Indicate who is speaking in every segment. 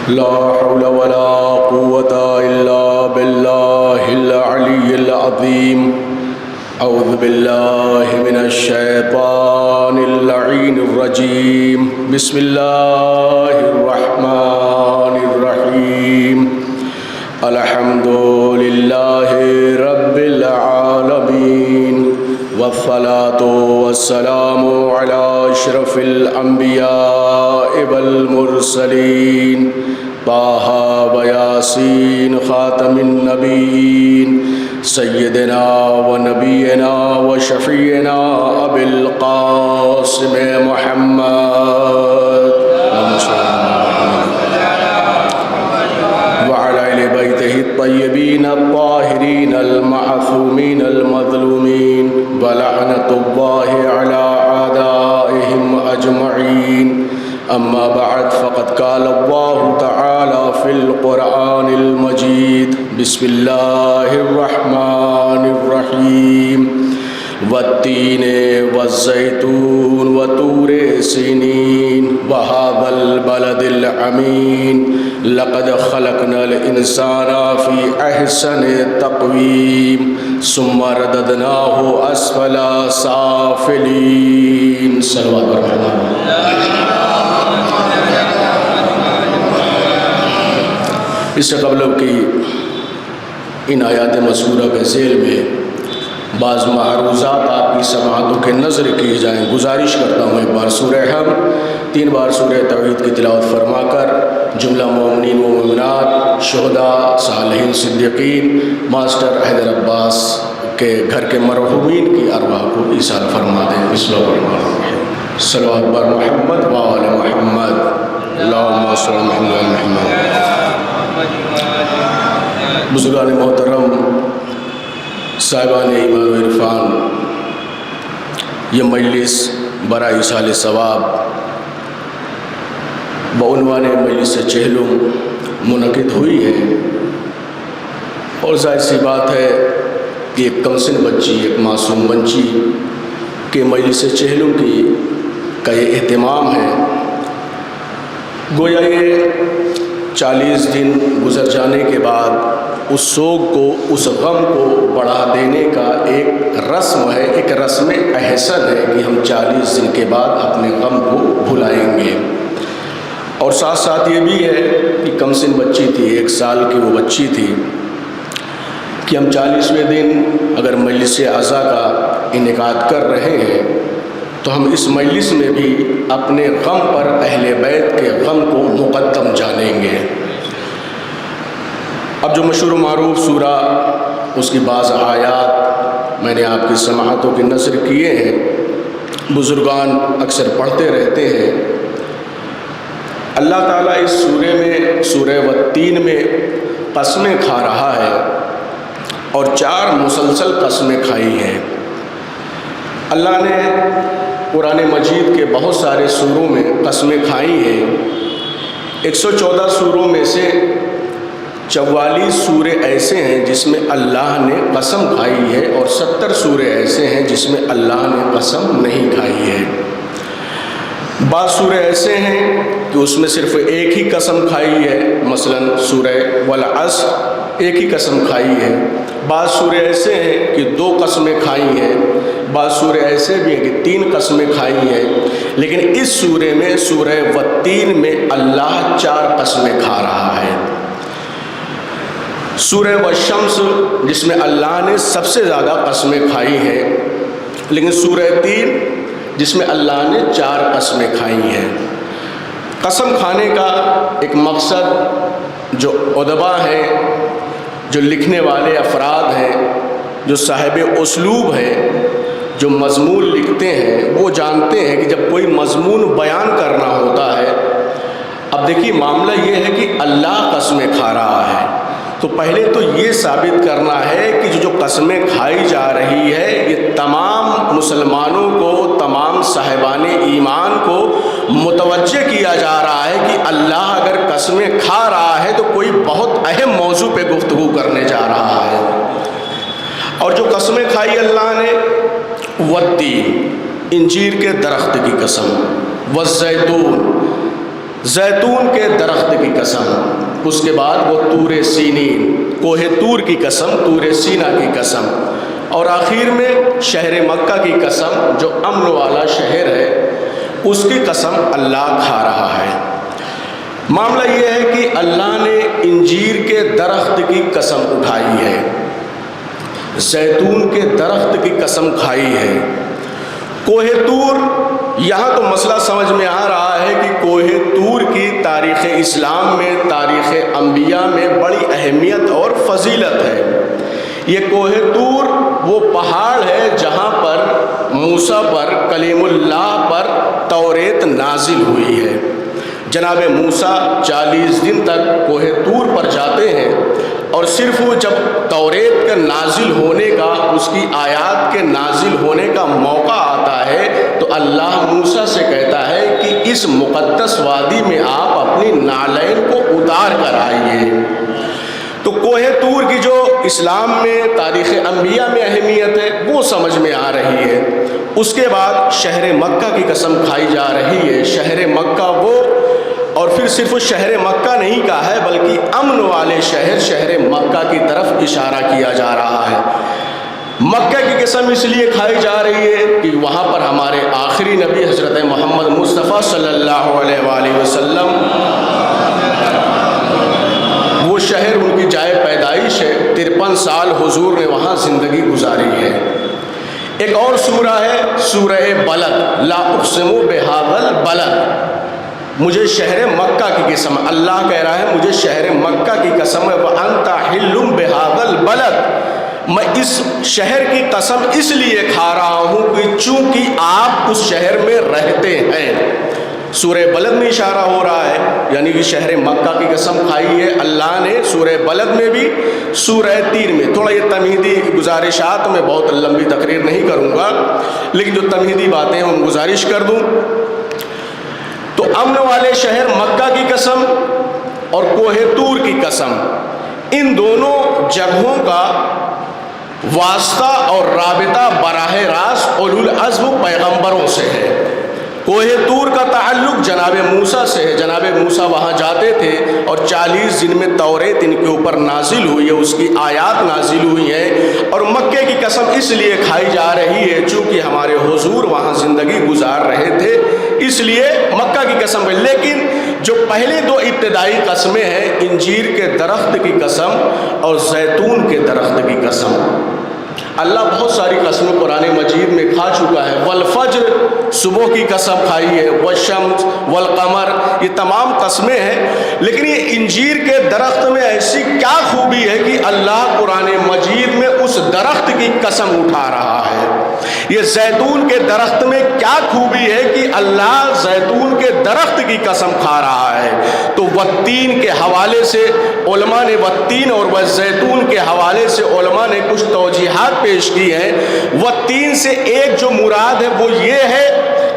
Speaker 1: لا حول ولا قوة إلا بالله العلي العظيم أعوذ بالله من الشيطان اللعين الرجيم بسم الله الرحمن الرحيم الحمد لله رب العالمين والصلاة والسلام على أشرف الأنبياء والمرسلين طه وياسين خاتم النبيين سيدنا ونبينا وشفيعنا أبي القاسم محمد وعلى آل بيته الطيبين الطاهرين المعصومين المظلومين ولعنة الله على أعدائهم أجمعين أما بعد فقد قال الله تعالى في القرآن المجيد بسم الله الرحمن الرحيم والتين والزيتون وطور سينين وهذا البلد الأمين لقد خلقنا الإنسان في أحسن تقويم ثم رددناه أسفل سافلين صلوات الرحمن. اس سے قبل کی ان آیات مذکورہ کے ذیل میں بعض معروضات آپ کی سماعتوں کے نظر کی جائیں. گزارش کرتا ہوں ایک بار سورہ حمد 3 بار سورہ توحید کی تلاوت فرما کر جملہ مومنین و مومنات شہداء صالحین صدیقین ماسٹر حیدر عباس کے گھر کے مرحومین کی ارواح کو ایصال فرما دیں. بسم اللہ الرحمن الرحیم. صلوات بر محمد و آل محمد. اللہم صل علی محمد. بزرگان محترم، صاحبان ایمان و عرفان، یہ مجلس برائے ایصال ثواب بعنوان مجلس چہلم منعقد ہوئی ہے، اور ظاہر سی بات ہے کہ ایک کمسن بچی، ایک معصوم بچی کے مجلس چہلم کا یہ اہتمام ہے. گویا یہ 40 دن گزر جانے کے بعد اس سوگ کو، اس غم کو بڑھا دینے کا ایک رسم ہے، ایک رسم احسن ہے کہ ہم 40 دن کے بعد اپنے غم کو بھلائیں گے. اور ساتھ ساتھ یہ بھی ہے کہ کمسن بچی تھی، 1 سال کی وہ بچی تھی، کہ ہم 40ویں دن اگر مجلس عزا کا انعقاد کر رہے ہیں تو ہم اس مجلس میں بھی اپنے غم پر اہل بیت کے غم کو مقدم جانیں گے. اب جو مشہور و معروف سورہ، اس کی بعض آیات میں نے آپ کی سماعتوں کے نظر کیے ہیں، بزرگان اکثر پڑھتے رہتے ہیں. اللہ تعالیٰ اس سورے میں، سورہ والتین میں قسمیں کھا رہا ہے، اور 4 مسلسل قسمیں کھائی ہیں. اللہ نے قرآن مجید کے بہت سارے سوروں میں قسمیں کھائی ہیں. 114 سوروں میں سے 44 سورے ایسے ہیں جس میں اللہ نے قسم کھائی ہے، اور 70 سورے ایسے ہیں جس میں اللہ نے قسم نہیں کھائی ہے. بعض سورے ایسے ہیں کہ اس میں صرف ایک ہی قسم کھائی ہے، مثلا سورہ والعصر ایک ہی قسم کھائی ہے. بعض سورے ایسے ہیں کہ 2 قسمیں کھائی ہیں. بعض سورے ایسے بھی ہیں کہ 3 قسمیں کھائی ہیں. لیکن اس سورے میں، سورہ والتین میں اللہ 4 قسمیں کھا رہا ہے. سورہ والشمس جس میں اللہ نے سب سے زیادہ قسمیں کھائی ہیں، لیکن سورہ تین جس میں اللہ نے 4 قسمیں کھائی ہیں. قسم کھانے کا ایک مقصد جو ادبا ہیں، جو لکھنے والے افراد ہیں، جو صاحب اسلوب ہیں، جو مضمون لکھتے ہیں، وہ جانتے ہیں کہ جب کوئی مضمون بیان کرنا ہوتا ہے، اب دیکھیے معاملہ یہ ہے کہ اللہ قسمیں کھا رہا ہے، تو پہلے تو یہ ثابت کرنا ہے کہ جو قسمیں کھائی جا رہی ہے یہ تمام مسلمانوں کو، تمام صاحبان ایمان کو متوجہ کیا جا رہا ہے کہ اللہ اگر قسمیں کھا رہا ہے تو کوئی بہت اہم موضوع پہ گفتگو کرنے جا رہا ہے. اور جو قسمیں کھائی اللہ نے، والتین انجیر کے درخت کی قسم، والزیتون زیتون کے درخت کی قسم، اس کے بعد وہ طور سینین، کوہ طور کی قسم، طور سینا کی قسم، اور آخر میں شہر مکہ کی قسم جو امن والا شہر ہے اس کی قسم اللہ کھا رہا ہے۔ معاملہ یہ ہے کہ اللہ نے انجیر کے درخت کی قسم اٹھائی ہے، زیتون کے درخت کی قسم کھائی ہے۔ کوہ طور، یہاں تو مسئلہ سمجھ میں آ رہا ہے کہ کوہ طور کی تاریخ اسلام میں، تاریخ انبیاء میں بڑی اہمیت اور فضیلت ہے۔ یہ کوہ طور وہ پہاڑ ہے جہاں پر موسیٰ پر، کلیم اللہ پر توریت نازل ہوئی ہے۔ جناب موسیٰ 40 دن تک کوہ طور پر جاتے ہیں، اور صرف وہ جب توریت کا نازل ہونے کا، اس کی آیات کے نازل ہونے کا موقع آتا ہے تو اللہ موسیٰ سے کہتا ہے کہ اس مقدس وادی میں آپ اپنی نعلین کو اتار کر آئیے۔ تو کوہ طور کی جو اسلام میں، تاریخ انبیاء میں اہمیت ہے وہ سمجھ میں آ رہی ہے۔ اس کے بعد شہر مکہ کی قسم کھائی جا رہی ہے۔ شہر مکہ وہ، اور پھر صرف شہر مکہ نہیں کہا ہے بلکہ امن والے شہر، شہر مکہ کی طرف اشارہ کیا جا رہا ہے۔ مکہ کی قسم اس لیے کھائی جا رہی ہے کہ وہاں پر ہمارے آخری نبی حضرت محمد مصطفیٰ صلی اللہ علیہ وآلہ وسلم، وہ شہر ان کی جائے پیدائش ہے۔ 53 سال حضور نے وہاں زندگی گزاری ہے۔ ایک اور سورہ ہے سورہ بلد، لا اقسم بہذا البلد، مجھے شہر مکہ کی قسم، اللہ کہہ رہا ہے مجھے شہر مکہ کی قسم ہے، وَأَنْتَ حِلٌّ بِهَذَا الْبَلَدِ، میں اس شہر کی قسم اس لیے کھا رہا ہوں کہ چونکہ آپ اس شہر میں رہتے ہیں۔ سورہ بلد میں اشارہ ہو رہا ہے، یعنی کہ شہر مکہ کی قسم کھائی ہے اللہ نے سورہ بلد میں بھی، سورہ تین میں۔ تھوڑا یہ تمہیدی گزارشات میں بہت لمبی تقریر نہیں کروں گا، لیکن جو تمہیدی باتیں ہیں ان گزارش کر دوں تو امن والے شہر مکہ کی قسم اور کوہ طور کی قسم، ان دونوں جگہوں کا واسطہ اور رابطہ براہ راست اولو العزم پیغمبروں سے ہے۔ کوہ طور کا تعلق جناب موسیٰ سے ہے، جناب موسیٰ وہاں جاتے تھے اور 40 دن میں توریت ان کے اوپر نازل ہوئی ہے، اس کی آیات نازل ہوئی ہیں۔ اور مکے کی قسم اس لیے کھائی جا رہی ہے چونکہ ہمارے حضور وہاں زندگی گزار رہے تھے، اس لیے مکہ کی قسم ہے۔ لیکن جو پہلے دو ابتدائی قسمیں ہیں، انجیر کے درخت کی قسم اور زیتون کے درخت کی قسم، اللہ بہت ساری قسمیں قرآن مجید میں کھا چکا ہے۔ والفجر، صبح کی قسم کھائی ہے، والشمس والقمر، یہ تمام قسمیں ہیں۔ لیکن یہ انجیر کے درخت میں ایسی کیا خوبی ہے کہ اللہ قرآن مجید میں اس درخت کی قسم اٹھا رہا ہے؟ یہ زیتون کے درخت میں کیا خوبی ہے کہ اللہ زیتون کے درخت کی قسم کھا رہا ہے؟ تو والتین کے حوالے سے علماء نے، والتین اور والزیتون کے حوالے سے علماء نے کچھ توجیحات پیش کی ہیں۔ والتین سے ایک جو مراد ہے وہ یہ ہے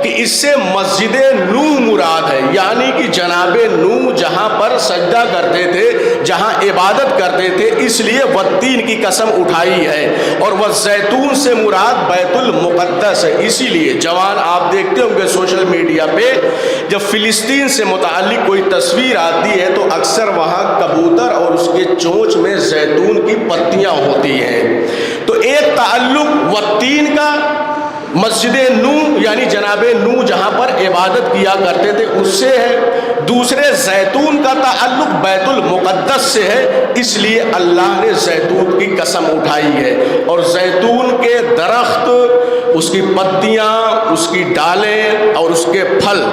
Speaker 1: کہ اس سے مسجد نوح مراد ہے، یعنی کہ جناب نوح جہاں پر سجدہ کرتے تھے، جہاں عبادت کرتے تھے، اس لیے والتین کی قسم اٹھائی ہے۔ اور والزیتون سے مراد بیت المقدس ہے۔ اسی لیے جوان آپ دیکھتے ہوں گے سوشل میڈیا پہ جب فلسطین سے متعلق کوئی تصویر آتی ہے تو اکثر وہاں کبوتر اور اس کے چونچ میں زیتون کی پتیاں ہوتی ہیں۔ تو ایک تعلق والتین کا مسجد نوح یعنی جناب نوح جہاں پر عبادت کیا کرتے تھے اس سے ہے، دوسرے زیتون کا تعلق بیت المقدس سے ہے، اس لیے اللہ نے زیتون کی قسم اٹھائی ہے۔ اور زیتون کے درخت، اس کی پتیاں، اس کی ڈالیں اور اس کے پھل،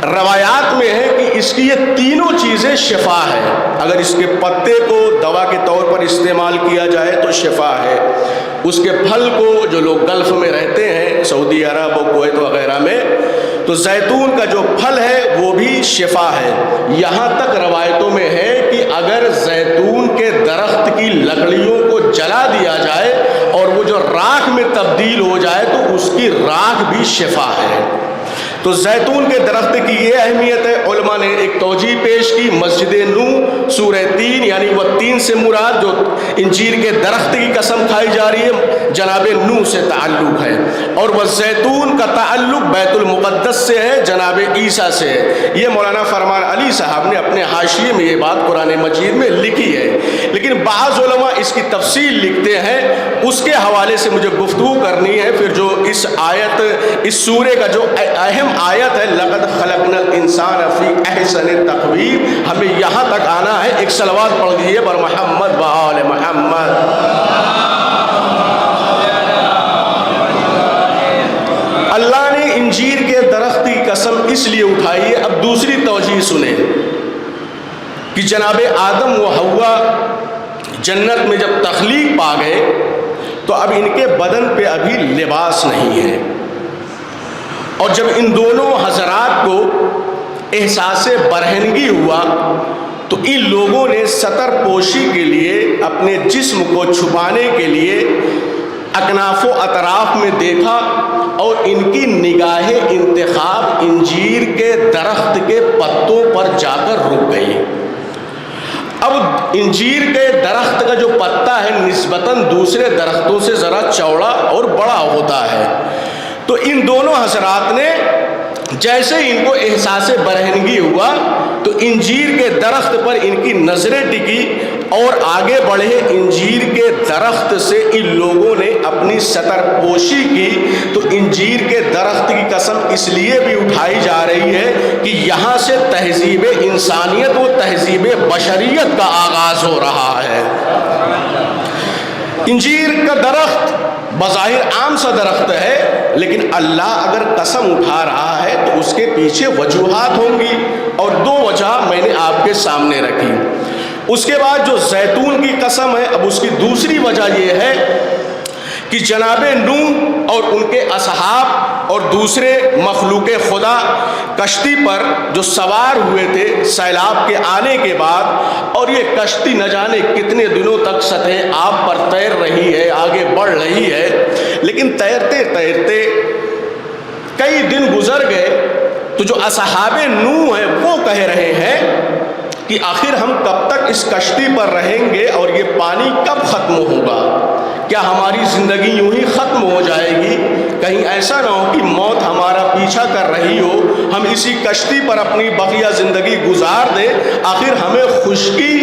Speaker 1: روایات میں ہے کہ اس کی یہ تینوں چیزیں شفا ہے۔ اگر اس کے پتے کو دوا کے طور پر استعمال کیا جائے تو شفا ہے، اس کے پھل کو جو لوگ گلف میں رہتے ہیں، سعودی عرب و کویت وغیرہ میں، تو زیتون کا جو پھل ہے وہ بھی شفا ہے۔ یہاں تک روایتوں میں ہے کہ اگر زیتون کے درخت کی لکڑیوں کو جلا دیا جائے اور وہ جو راکھ میں تبدیل ہو جائے تو اس کی راکھ بھی شفا ہے۔ تو زیتون کے درخت کی یہ اہمیت ہے۔ علماء نے ایک توجیہ پیش کی، مسجد نوح سورہ 3 یعنی وہ 3 سے مراد جو انجیر کے درخت کی قسم کھائی جا رہی ہے جناب نوح سے تعلق ہے، اور وہ زیتون کا تعلق بیت المقدس سے ہے، جناب عیسیٰ سے ہے۔ یہ مولانا فرمان علی صاحب نے اپنے حاشیے میں یہ بات قرآن مجید میں لکھی ہے، لیکن بعض علماء اس کی تفصیل لکھتے ہیں، اس کے حوالے سے مجھے گفتگو کرنی ہے۔ پھر جو اس آیت، اس سورے کا جو اہم آیت ہے لقد خلقنا الانسان فی احسن تقویم، ہمیں یہاں تک آنا ہے۔ ایک صلوات پڑھ دیجیے بر محمد و آل محمد۔ اللہ نے انجیر کے درخت کی قسم اس لیے اٹھائی ہے۔ اب دوسری توجیہ سنیں کہ جناب آدم و حوا جنت میں جب تخلیق پا گئے تو اب ان کے بدن پہ ابھی لباس نہیں ہے، اور جب ان دونوں حضرات کو احساس برہنگی ہوا تو ان لوگوں نے ستر پوشی کے لیے اپنے جسم کو چھپانے کے لیے اکناف و اطراف میں دیکھا، اور ان کی نگاہ انتخاب انجیر کے درخت کے پتوں پر جا کر رک گئی۔ اب انجیر کے درخت کا جو پتا ہے نسبتاً دوسرے درختوں سے ذرا چوڑا اور بڑا ہوتا ہے، تو ان دونوں حضرات نے جیسے ان کو احساس برہنگی ہوا تو انجیر کے درخت پر ان کی نظریں ٹکی اور آگے بڑھے۔ انجیر کے درخت سے ان لوگوں نے اپنی ستر پوشی کی۔ تو انجیر کے درخت کی قسم اس لیے بھی اٹھائی جا رہی ہے کہ یہاں سے تہذیب انسانیت و تہذیب بشریت کا آغاز ہو رہا ہے۔ انجیر کا درخت بظاہر عام سا درخت ہے، لیکن اللہ اگر قسم اٹھا رہا ہے تو اس کے پیچھے وجوہات ہوں گی، اور دو وجہ میں نے آپ کے سامنے رکھی۔ اس کے بعد جو زیتون کی قسم ہے، اب اس کی دوسری وجہ یہ ہے کہ جناب نوح اور ان کے اصحاب اور دوسرے مخلوق خدا کشتی پر جو سوار ہوئے تھے سیلاب کے آنے کے بعد، اور یہ کشتی نہ جانے کتنے دنوں تک سطح آب پر تیر رہی ہے، آگے بڑھ رہی ہے، لیکن تیرتے تیرتے کئی دن گزر گئے تو جو اصحاب نوح ہیں وہ کہہ رہے ہیں کہ آخر ہم کب تک اس کشتی پر رہیں گے اور یہ پانی کب ختم ہوگا؟ کیا ہماری زندگی یوں ہی ختم ہو جائے گی؟ کہیں ایسا نہ ہو کہ موت ہمارا پیچھا کر رہی ہو، ہم اسی کشتی پر اپنی بقیہ زندگی گزار دیں، آخر ہمیں خشکی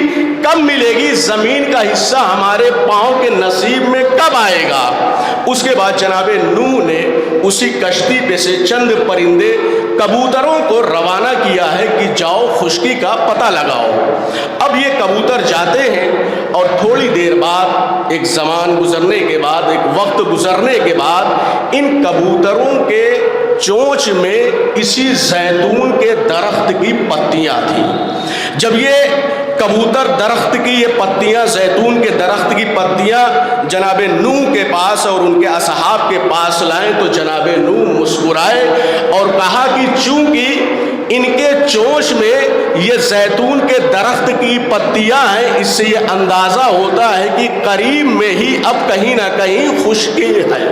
Speaker 1: کب ملے گی؟ زمین کا حصہ ہمارے پاؤں کے نصیب میں کب آئے گا؟ اس کے بعد جناب نوح نے اسی کشتی پہ سے چند پرندے کبوتروں کو روانہ کیا ہے کہ جاؤ خشکی کا پتہ لگاؤ۔ اب یہ کبوتر جاتے ہیں اور تھوڑی دیر بعد، ایک زمان گزرنے کے بعد، ایک وقت گزرنے کے بعد، ان کبوتروں کے چونچ میں اسی زیتون کے درخت کی پتیاں تھیں۔ جب یہ کبوتر درخت کی یہ پتیاں، زیتون کے درخت کی پتیاں جناب نوح کے پاس اور ان کے اصحاب کے پاس لائیں تو جناب نوح مسکرائے اور کہا کہ چونکہ ان کے چونچ میں یہ زیتون کے درخت کی پتیاں ہیں، اس سے یہ اندازہ ہوتا ہے کہ قریب میں ہی اب کہیں نہ کہیں خشکی ہے۔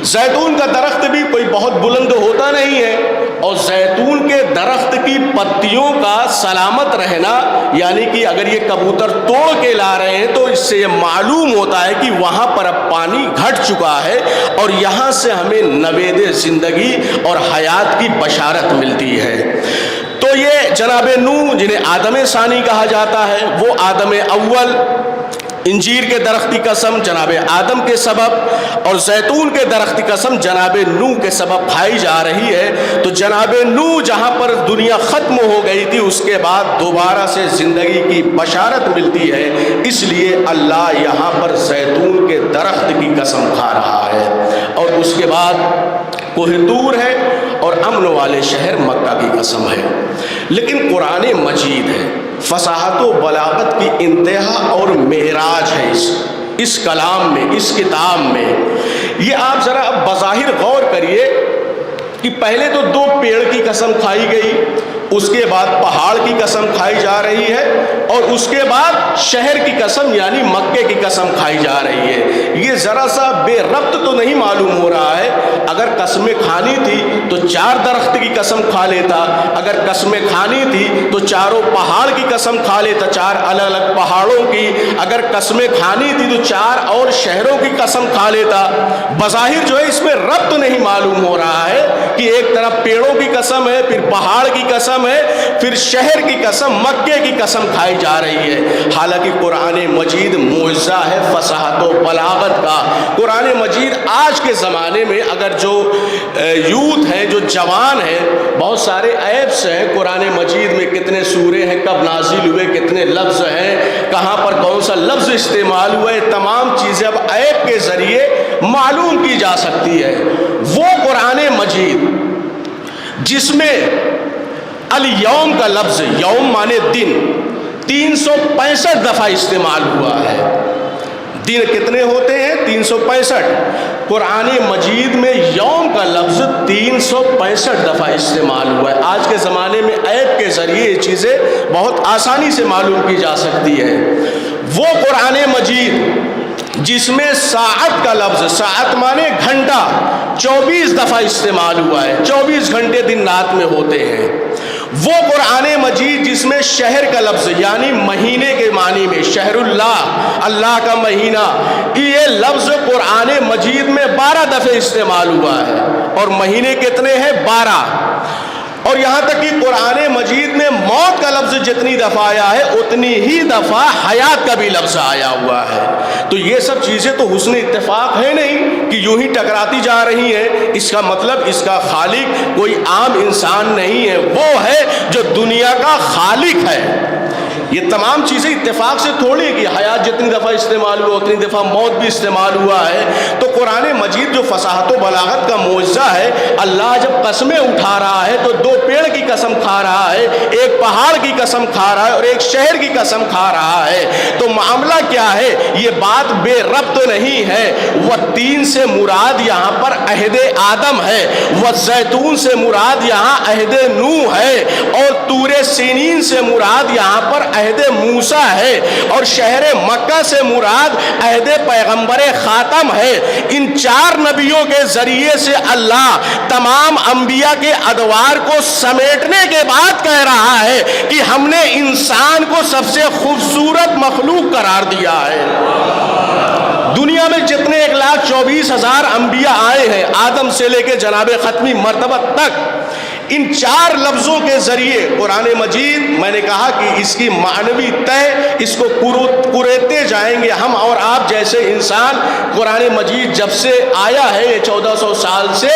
Speaker 1: زیتون کا درخت بھی کوئی بہت بلند ہوتا نہیں ہے، اور زیتون کے درخت کی پتیوں کا سلامت رہنا، یعنی کہ اگر یہ کبوتر توڑ کے لا رہے ہیں تو اس سے یہ معلوم ہوتا ہے کہ وہاں پر اب پانی گھٹ چکا ہے اور یہاں سے ہمیں نوید زندگی اور حیات کی بشارت ملتی ہے۔ تو یہ جناب نوح جنہیں آدم ثانی کہا جاتا ہے، وہ آدم اول، انجیر کے درخت کی قسم جناب آدم کے سبب اور زیتون کے درخت کی قسم جناب نوح کے سبب کھائی جا رہی ہے۔ تو جناب نوح جہاں پر دنیا ختم ہو گئی تھی، اس کے بعد دوبارہ سے زندگی کی بشارت ملتی ہے، اس لیے اللہ یہاں پر زیتون کے درخت کی قسم کھا رہا ہے۔ اور اس کے بعد کوہ طور ہے اور امن والے شہر مکہ کی قسم ہے۔ لیکن قرآن مجید ہے، فصاحت و بلاغت کی انتہا اور معراج ہے اس کلام میں، اس کتاب میں۔ یہ آپ ذرا اب بظاہر غور کریے کہ پہلے تو دو پیڑ کی قسم کھائی گئی، اس کے بعد پہاڑ کی قسم کھائی جا رہی ہے، اور اس کے بعد شہر کی قسم یعنی مکے کی قسم کھائی جا رہی ہے۔ یہ ذرا سا بے ربط تو نہیں معلوم ہو رہا ہے؟ اگر قسمیں کھانی تھی تو 4 درخت کی قسم کھا لیتا، اگر قسمیں کھانی تھی تو چاروں پہاڑ کی قسم کھا لیتا، 4 الگ الگ پہاڑوں کی، اگر قسمیں کھانی تھی تو 4 اور شہروں کی قسم کھا لیتا۔ بظاہر جو ہے اس میں ربط نہیں معلوم ہو رہا ہے کہ ایک طرف پیڑوں کی قسم ہے، پھر پہاڑ کی قسم ہے، پھر شہر کی قسم، مکے کی قسم کھائی جا رہی ہے۔ حالانکہ قرآن مجید معجزہ ہے فصاحت و بلاغت کا۔ قرآن مجید آج کے زمانے میں اگر جو یوتھ ہیں، جو جوان ہیں، بہت سارے ایپس ہیں قرآن مجید میں، کتنے سورے ہیں، کب نازل ہوئے، کتنے لفظ ہیں، کہاں پر کون سا لفظ استعمال ہوا ہے، تمام چیزیں اب ایپ کے ذریعے معلوم کی جا سکتی ہے۔ وہ قرآن مجید جس میں الیوم کا لفظ، یوم مانے دن، 365 دفعہ استعمال ہوا ہے۔ دن کتنے ہوتے ہیں؟ 365۔ قرآن مجید میں یوم کا لفظ 365 دفعہ استعمال ہوا ہے۔ آج کے زمانے میں ایپ کے ذریعے یہ چیزیں بہت آسانی سے معلوم کی جا سکتی ہے۔ وہ قرآن مجید جس میں ساعت کا لفظ، ساعت مانے گھنٹہ، 24 دفعہ استعمال ہوا ہے۔ 24 گھنٹے دن رات میں ہوتے ہیں۔ وہ قرآن مجید جس میں شہر کا لفظ یعنی مہینے کے معنی میں، شہر اللہ، اللہ کا مہینہ، یہ لفظ قرآن مجید میں 12 دفعہ استعمال ہوا ہے، اور مہینے کتنے ہیں؟ 12۔ اور یہاں تک کہ قرآن مجید میں موت کا لفظ جتنی دفعہ آیا ہے اتنی ہی دفعہ حیات کا بھی لفظ آیا ہوا ہے۔ تو یہ سب چیزیں تو حسن اتفاق ہے نہیں کہ یوں ہی ٹکراتی جا رہی ہیں۔ اس کا مطلب اس کا خالق کوئی عام انسان نہیں ہے، وہ ہے جو دنیا کا خالق ہے۔ یہ تمام چیزیں اتفاق سے تھوڑی کہ حیات جتنی دفعہ استعمال ہوا اتنی دفعہ موت بھی استعمال ہوا ہے۔ تو قرآن مجید جو فصاحت و بلاغت کا معجزہ ہے، اللہ جب قسمیں اٹھا رہا ہے تو 2 پیڑ کی قسم کھا رہا ہے، ایک پہاڑ کی قسم کھا رہا ہے اور ایک شہر کی قسم کھا رہا ہے۔ تو معاملہ کیا ہے؟ یہ بات بے ربط نہیں ہے۔ والتین سے مراد یہاں پر عہد آدم ہے، والزیتون سے مراد یہاں عہد نوح ہے، اور طور سینین سے مراد یہاں پر عہد موسیٰ ہے، اور شہر مکہ سے مراد عہد پیغمبر خاتم ہے۔ ان 4 نبیوں کے ذریعے سے اللہ تمام انبیاء کے ادوار کو سمیٹنے کے بعد کہہ رہا ہے کہ ہم نے انسان کو سب سے خوبصورت مخلوق قرار دیا ہے۔ دنیا میں جتنے 1,24,000 انبیاء آئے ہیں آدم سے لے کے جناب ختمی مرتبہ تک، ان 4 لفظوں کے ذریعے قرآن مجید، میں نے کہا کہ اس کی معنوی تہ اس کو کریتے جائیں گے ہم اور آپ جیسے انسان۔ قرآن مجید جب سے آیا ہے 1400 سال سے،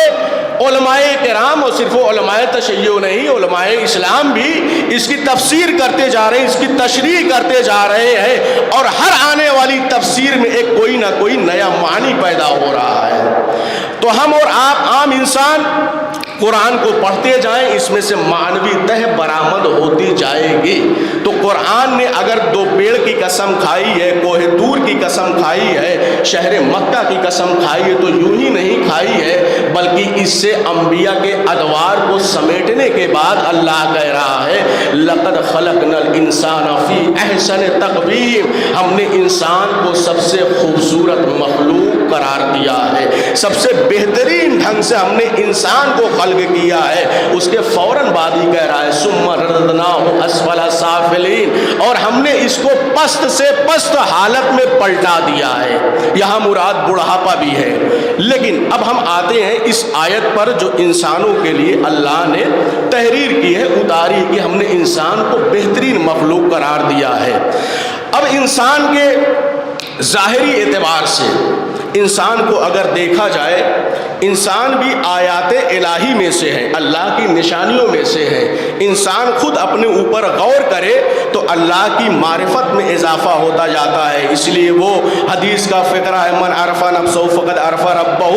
Speaker 1: علماء کرام، اور صرف علماء تشیع نہیں، علماء اسلام بھی اس کی تفسیر کرتے جا رہے ہیں، اس کی تشریح کرتے جا رہے ہیں، اور ہر آنے والی تفسیر میں ایک کوئی نہ کوئی نیا معنی پیدا ہو رہا ہے۔ تو ہم اور آپ عام انسان قرآن کو پڑھتے جائیں، اس میں سے معنوی تہ برآمد ہوتی جائے گی۔ تو قرآن نے اگر 2 پیڑ کی قسم کھائی ہے، کوہ طور کی قسم کھائی ہے، شہر مکہ کی قسم کھائی ہے، تو یوں ہی نہیں کھائی ہے، بلکہ اس سے انبیاء کے ادوار کو سمیٹنے کے بعد اللہ کہہ رہا ہے لَقَدْ خَلَقْنَا الْإِنسَانَ فِي أَحْسَنِ تَقْوِيمٍ، ہم نے انسان کو سب سے خوبصورت مخلوق قرار دیا ہے، سب سے بہترین ڈھنگ سے ہم نے انسان کو خلق کیا ہے۔ اس کے فوراً بعد ہی کہہ رہا ہے ثُمَّ رَدَدْنَاهُ أَسْفَلَ سَافِلِينَ، اور ہم نے اس کو پست سے پست حالت میں پلٹا دیا ہے۔ یہاں مراد بڑھاپا بھی ہے۔ لیکن اب ہم آتے ہیں اس آیت پر جو انسانوں کے لیے اللہ نے تحریر کی ہے، اتاری کہ ہم نے انسان کو بہترین مخلوق قرار دیا ہے۔ اب انسان کے ظاہری اعتبار سے انسان کو اگر دیکھا جائے، انسان بھی آیات الہی میں سے ہے، اللہ کی نشانیوں میں سے ہے۔ انسان خود اپنے اوپر غور کرے تو اللہ کی معرفت میں اضافہ ہوتا جاتا ہے۔ اس لیے وہ حدیث کا فقرہ ہے من عرف نفسہ فقد عرف ربہ،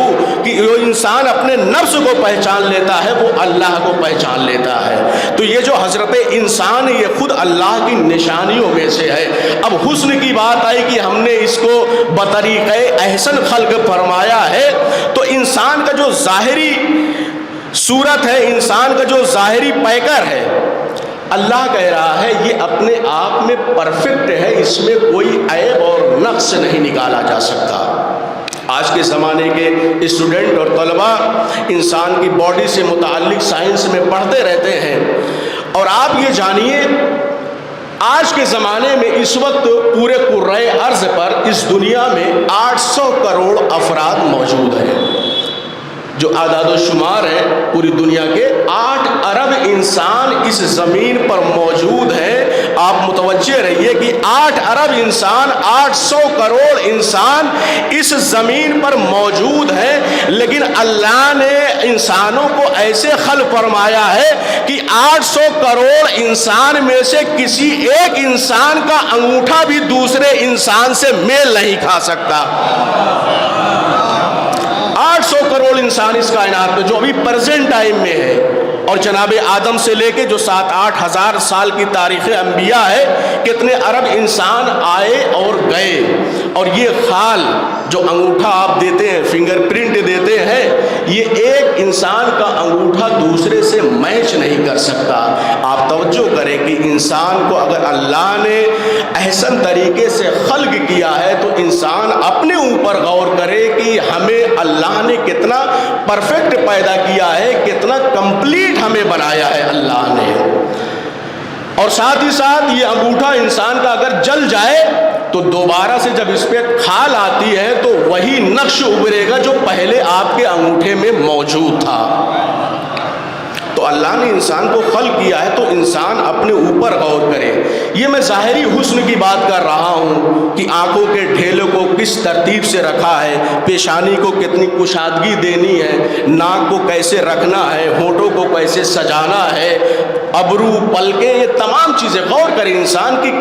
Speaker 1: کہ جو انسان اپنے نفس کو پہچان لیتا ہے وہ اللہ کو پہچان لیتا ہے۔ تو یہ جو حضرت انسان یہ خود اللہ کی نشانیوں میں سے ہے۔ اب حسن کی بات آئی کہ ہم نے اس کو بطریقہ احسن خلق فرمایا ہے، تو انسان کا جو ظاہری صورت ہے، انسان کا جو ظاہری پیکر ہے، اللہ کہہ رہا ہے یہ اپنے آپ میں پرفیکٹ ہے، اس میں کوئی عیب اور نقص نہیں نکالا جا سکتا۔ آج کے زمانے کے اسٹوڈنٹ اور طلباء انسان کی باڈی سے متعلق سائنس میں پڑھتے رہتے ہیں، اور آپ یہ جانیے آج کے زمانے میں اس وقت پورے کرۂ ارض پر اس دنیا میں 800 کروڑ افراد موجود ہیں۔ جو اعداد و شمار ہے پوری دنیا کے 8 ارب انسان اس زمین پر موجود ہیں۔ آپ متوجہ رہیے کہ 8 ارب انسان، 800 کروڑ انسان اس زمین پر موجود ہیں، لیکن اللہ نے انسانوں کو ایسے خلق فرمایا ہے کہ 800 کروڑ انسان میں سے کسی ایک انسان کا انگوٹھا بھی دوسرے انسان سے میل نہیں کھا سکتا۔ 800 کروڑ انسان اس کائنات میں جو ابھی پریزنٹ ٹائم میں ہے، اور جناب آدم سے لے کے جو 7-8 ہزار سال کی تاریخ انبیاء ہے، کتنے ارب انسان آئے اور گئے، اور یہ خال جو انگوٹھا آپ دیتے ہیں، فنگر پرنٹ دیتے ہیں، یہ ایک انسان کا انگوٹھا دوسرے سے میچ نہیں کر سکتا۔ آپ توجہ کریں کہ انسان کو اگر اللہ نے احسن طریقے سے خلق کیا ہے تو انسان اپنے اوپر غور کرے کہ ہمیں اللہ نے کتنا پرفیکٹ پیدا کیا ہے، کتنا کمپلیٹ ہمیں بنایا ہے اللہ نے۔ اور ساتھ ہی ساتھ یہ انگوٹھا انسان کا اگر جل جائے تو دوبارہ سے جب اس پہ کھال آتی ہے تو وہی نقش ابھرے گا جو پہلے آپ کے انگوٹھے میں موجود تھا۔ تو اللہ نے انسان کو خلق کیا ہے تو انسان اپنے اوپر غور کرے۔ یہ میں ظاہری حسن کی بات کر رہا ہوں کہ آنکھوں کے ڈھیلوں کو کس ترتیب سے رکھا ہے، پیشانی کو کتنی کشادگی دینی ہے، ناک کو کیسے رکھنا ہے، ہونٹوں کو کیسے سجانا ہے، ابرو، پلکیں، یہ تمام چیزیں غور کریں انسان کی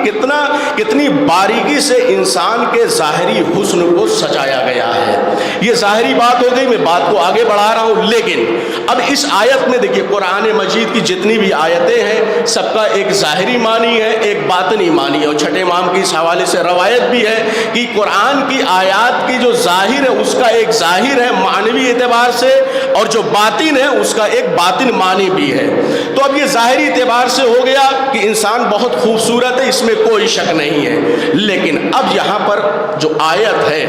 Speaker 1: کتنی باریکی سے انسان کے ظاہری حسن کو سجایا گیا ہے۔ یہ ظاہری بات ہو گئی، میں بات کو آگے بڑھا رہا ہوں، لیکن اب اس آیت میں دیکھیے قرآن مجید کی جتنی بھی آیتیں ہیں سب کا ایک ظاہری معنی ہے، ایک باطنی معنی ہے، اور چھٹے امام کی اس حوالے سے روایت بھی ہے کہ قرآن کی آیات کی جو ظاہر ہے اس کا ایک ظاہر ہے معنوی اعتبار سے، اور جو باطن ہے اس کا ایک باطن معنی بھی ہے۔ تو اب یہ ظاہری اعتبار سے ہو گیا کہ انسان بہت خوبصورت ہے، اس میں کوئی شک نہیں ہے، لیکن اب یہاں پر جو آیت ہے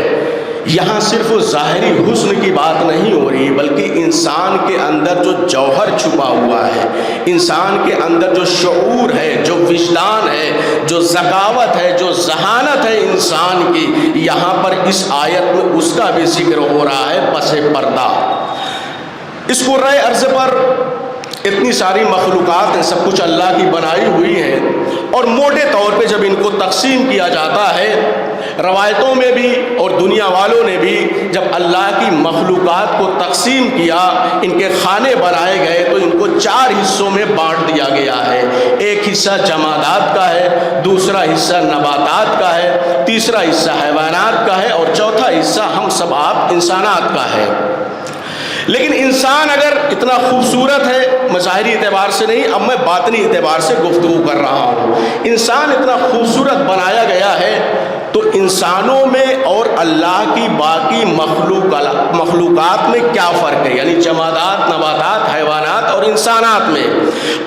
Speaker 1: یہاں صرف ظاہری حسن کی بات نہیں ہو رہی، بلکہ انسان کے اندر جو جوہر چھپا ہوا ہے، انسان کے اندر جو شعور ہے، جو وجدان ہے، جو ذکاوت ہے، جو ذہانت ہے انسان کی، یہاں پر اس آیت میں اس کا بھی ذکر ہو رہا ہے پس پردہ۔ اس کرۂ ارض پر اتنی ساری مخلوقات ہیں، سب کچھ اللہ کی بنائی ہوئی ہے، اور موٹے طور پہ جب ان کو تقسیم کیا جاتا ہے، روایتوں میں بھی اور دنیا والوں نے بھی جب اللہ کی مخلوقات کو تقسیم کیا، ان کے خانے بنائے گئے تو ان کو 4 حصوں میں بانٹ دیا گیا ہے۔ ایک حصہ جمادات کا ہے، دوسرا حصہ نباتات کا ہے، تیسرا حصہ حیوانات کا ہے، اور چوتھا حصہ ہم سب آپ انسانات کا ہے۔ لیکن انسان اگر اتنا خوبصورت ہے، ظاہری اعتبار سے نہیں، اب میں باطنی اعتبار سے گفتگو کر رہا ہوں، انسان اتنا خوبصورت بنایا گیا ہے تو انسانوں میں اور اللہ کی باقی مخلوقات میں کیا فرق ہے، یعنی جمادات، نباتات، حیوانات اور انسانات میں۔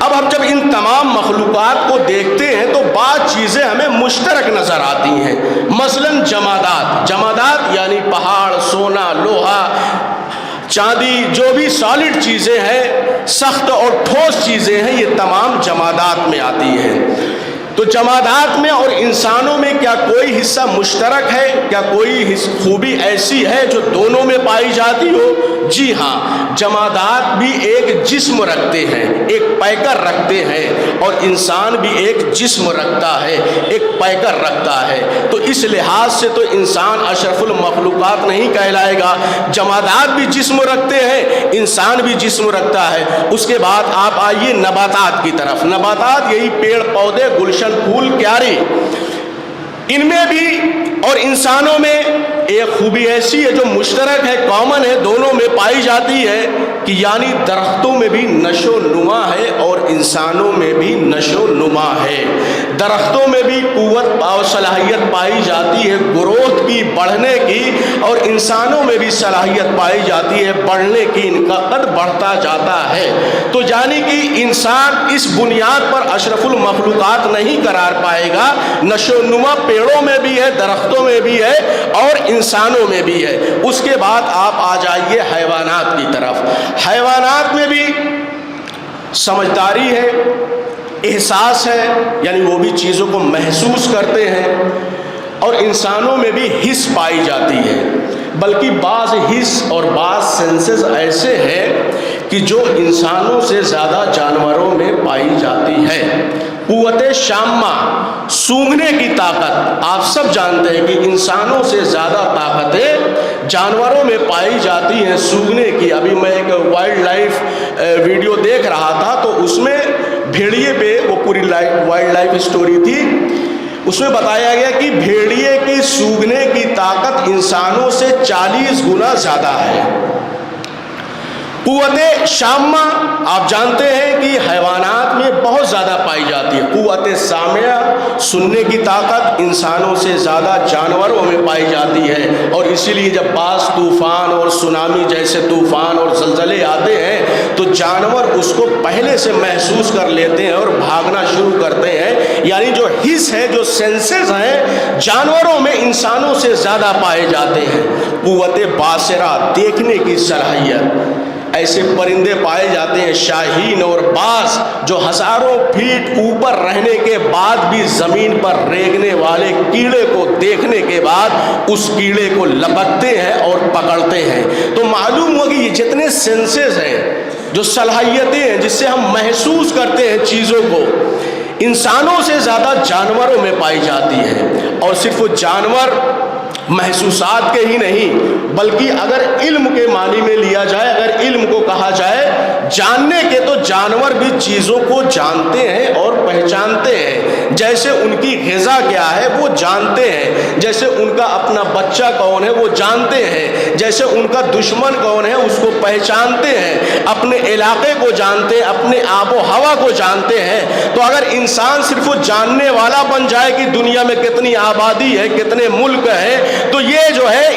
Speaker 1: اب ہم جب ان تمام مخلوقات کو دیکھتے ہیں تو بعض چیزیں ہمیں مشترک نظر آتی ہیں۔ مثلاً جمادات یعنی پہاڑ، سونا، لوہا، چاندی، جو بھی سالڈ چیزیں ہیں، سخت اور ٹھوس چیزیں ہیں، یہ تمام جمادات میں آتی ہیں۔ تو جمادات میں اور انسانوں میں کیا کوئی حصہ مشترک ہے؟ کیا کوئی خوبی ایسی ہے جو دونوں میں پائی جاتی ہو؟ جی ہاں، جمادات بھی ایک جسم رکھتے ہیں، ایک پیکر رکھتے ہیں، اور انسان بھی ایک جسم رکھتا ہے، ایک پیکر رکھتا ہے۔ تو اس لحاظ سے تو انسان اشرف المخلوقات نہیں کہلائے گا۔ جمادات بھی جسم رکھتے ہیں، انسان بھی جسم رکھتا ہے۔ اس کے بعد آپ آئیے نباتات کی طرف۔ نباتات یہی پیڑ پودے، گلشن، پھول، کیاری، ان میں بھی اور انسانوں میں ایک خوبی ایسی ہے جو مشترک ہے، کامن ہے، دونوں میں پائی جاتی ہے کہ یعنی درختوں میں بھی نشو نما ہے اور انسانوں میں بھی نشو نما ہے۔ درختوں میں بھی قوت اور صلاحیت پائی جاتی ہے گروتھ کی، بڑھنے کی، اور انسانوں میں بھی صلاحیت پائی جاتی ہے بڑھنے کی، ان کا قد بڑھتا جاتا ہے۔ تو یعنی کہ انسان اس بنیاد پر اشرف المخلوقات نہیں قرار پائے گا، نشو و نما پیڑوں میں بھی ہے، درختوں میں بھی ہے اور انسانوں میں بھی ہے۔ اس کے بعد آپ آ جائیے حیوانات کی طرف۔ حیوانات میں بھی سمجھداری ہے، احساس ہے، یعنی وہ بھی چیزوں کو محسوس کرتے ہیں، اور انسانوں میں بھی حس پائی جاتی ہے، بلکہ بعض حس اور بعض سینسز ایسے ہیں کہ جو انسانوں سے زیادہ جانوروں میں پائی جاتی ہے۔ قوت شامہ، سونگھنے کی طاقت، آپ سب جانتے ہیں کہ انسانوں سے زیادہ طاقتیں جانوروں میں پائی جاتی ہیں سونگھنے کی۔ ابھی میں ایک وائلڈ لائف ویڈیو دیکھ رہا تھا، تو اس میں بھیڑیے پہ وہ پوری وائلڈ لائف سٹوری تھی، اس میں بتایا گیا کہ بھیڑیے کی سونگھنے کی طاقت انسانوں سے 40 گنا زیادہ ہے۔ قوت شامہ آپ جانتے ہیں کہ حیوانات میں بہت زیادہ پائی جاتی ہے۔ قوت سامعہ، سننے کی طاقت انسانوں سے زیادہ جانوروں میں پائی جاتی ہے، اور اسی لیے جب بعض طوفان اور سونامی جیسے طوفان اور زلزلے آتے ہیں تو جانور اس کو پہلے سے محسوس کر لیتے ہیں اور بھاگنا شروع کرتے ہیں۔ یعنی جو حس ہے، جو سینسز ہیں، جانوروں میں انسانوں سے زیادہ پائے جاتے ہیں۔ قوت باصرہ، دیکھنے کی صلاحیت، ایسے پرندے پائے جاتے ہیں شاہین اور باز جو ہزاروں فیٹ اوپر رہنے کے بعد بھی زمین پر ریگنے والے کیڑے کو دیکھنے کے بعد اس کیڑے کو لپکتے ہیں اور پکڑتے ہیں۔ تو معلوم ہوا کہ یہ جتنے سینسز ہیں، جو صلاحیتیں ہیں جس سے ہم محسوس کرتے ہیں چیزوں کو، انسانوں سے زیادہ جانوروں میں پائی جاتی ہے۔ اور صرف وہ جانور محسوسات کے ہی نہیں، بلکہ اگر علم کے معنی میں لیا جائے، اگر علم کو کہا جائے جاننے کے، تو جانور بھی چیزوں کو جانتے ہیں اور پہچانتے ہیں۔ جیسے ان کی غذا کیا ہے وہ جانتے ہیں، جیسے ان کا اپنا بچہ کون ہے وہ جانتے ہیں، جیسے ان کا دشمن کون ہے اس کو پہچانتے ہیں، اپنے علاقے کو جانتے ہیں، اپنے آب و ہوا کو جانتے ہیں۔ تو اگر انسان صرف وہ جاننے والا بن جائے کہ دنیا میں کتنی آبادی ہے، کتنے ملک ہیں، تو یہ جو ہے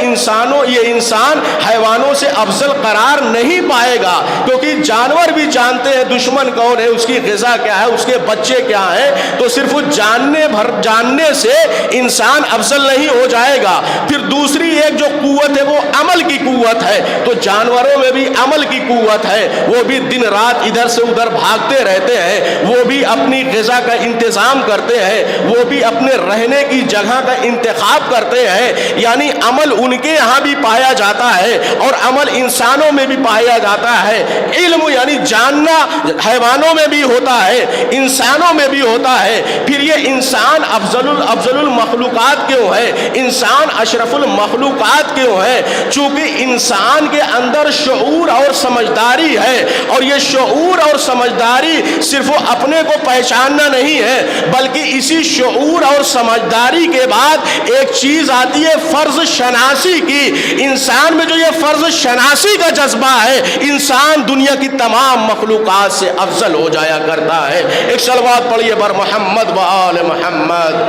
Speaker 1: یہ انسان حیوانوں سے افضل قرار نہیں پائے گا، کیونکہ جانور بھی جانتے ہیں دشمن کون ہے، اس کی غذا کیا ہے، اس کے بچے کیا ہیں۔ تو صرف جاننے سے انسان افضل نہیں ہو جائے گا۔ پھر دوسری ایک جو قوت ہے وہ عمل کی قوت ہے۔ تو جانوروں میں بھی عمل کی قوت ہے، وہ بھی دن رات ادھر سے ادھر بھاگتے رہتے ہیں، وہ بھی اپنی غذا کا انتظام کرتے ہیں، وہ بھی اپنے رہنے کی جگہ کا انتخاب کرتے ہیں۔ یعنی عمل ان کے یہاں بھی پایا جاتا ہے اور عمل انسانوں میں بھی پایا جاتا ہے۔ علم یعنی جاننا حیوانوں میں بھی ہوتا ہے، انسانوں میں بھی ہوتا ہے۔ پھر یہ انسان افضل المخلوقات کیوں ہے، انسان اشرف المخلوقات کیوں ہے؟ چونکہ انسان کے اندر شعور اور سمجھداری ہے، اور یہ شعور اور سمجھداری صرف اپنے کو پہچاننا نہیں ہے، بلکہ اسی شعور اور سمجھداری کے بعد ایک چیز آتی ہے فرض شناسی کی۔ انسان میں جو یہ فرض شناسی کا جذبہ ہے، انسان دنیا کی تمام مخلوقات سے افضل ہو جایا کرتا ہے۔ ایک صلوات پڑھیے بر محمد و آل محمد۔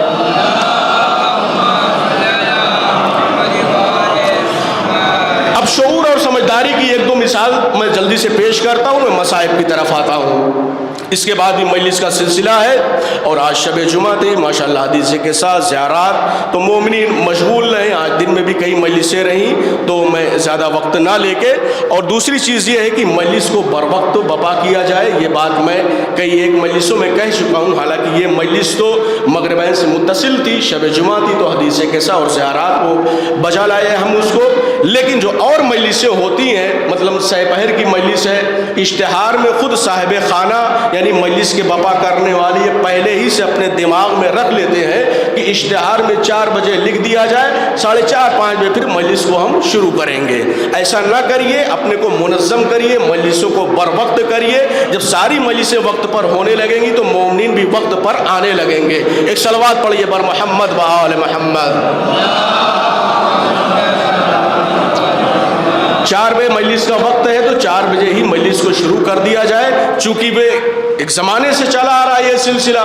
Speaker 1: اب شعور اور سمجھداری کی ایک دو مثال میں جلدی سے پیش کرتا ہوں، میں مصائب کی طرف آتا ہوں۔ اس کے بعد بھی مجلس کا سلسلہ ہے، اور آج شب جمعہ تھی ماشاءاللہ، حدیث کے ساتھ زیارات، تو مومنین مشغول رہیں۔ آج دن میں بھی کئی مجلسیں رہیں، تو میں زیادہ وقت نہ لے کے، اور دوسری چیز یہ ہے کہ مجلس کو بر وقت برپا کیا جائے۔ یہ بات میں کئی ایک مجلسوں میں کہہ چکا ہوں، حالانکہ یہ مجلس تو مغربین سے متصل تھی، شب جمعہ تھی، تو حدیث کے ساتھ اور زیارات کو بجا لائے ہم اس کو۔ لیکن جو اور مجلسیں ہوتی ہیں، مطلب سہ پہر کی مجلس ہے، اشتہار میں خود صاحب خانہ یعنی مجلس کے بپا کرنے والے یہ پہلے ہی سے اپنے دماغ میں رکھ لیتے ہیں کہ اشتہار میں 4 بجے لکھ دیا جائے، 4:30-5 بجے پھر مجلس کو ہم شروع کریں گے۔ ایسا نہ کریے، اپنے کو منظم کریے، مجلسوں کو بر وقت کریے۔ جب ساری مجلسیں وقت پر ہونے لگیں گی تو مومنین بھی وقت پر آنے لگیں گے۔ ایک صلوات پڑھیے بر محمد و آل محمد۔ 4 بجے مجلس کا وقت ہے تو 4 بجے ہی مجلس کو شروع کر دیا جائے، چونکہ وہ ایک زمانے سے چلا آ رہا ہے یہ سلسلہ۔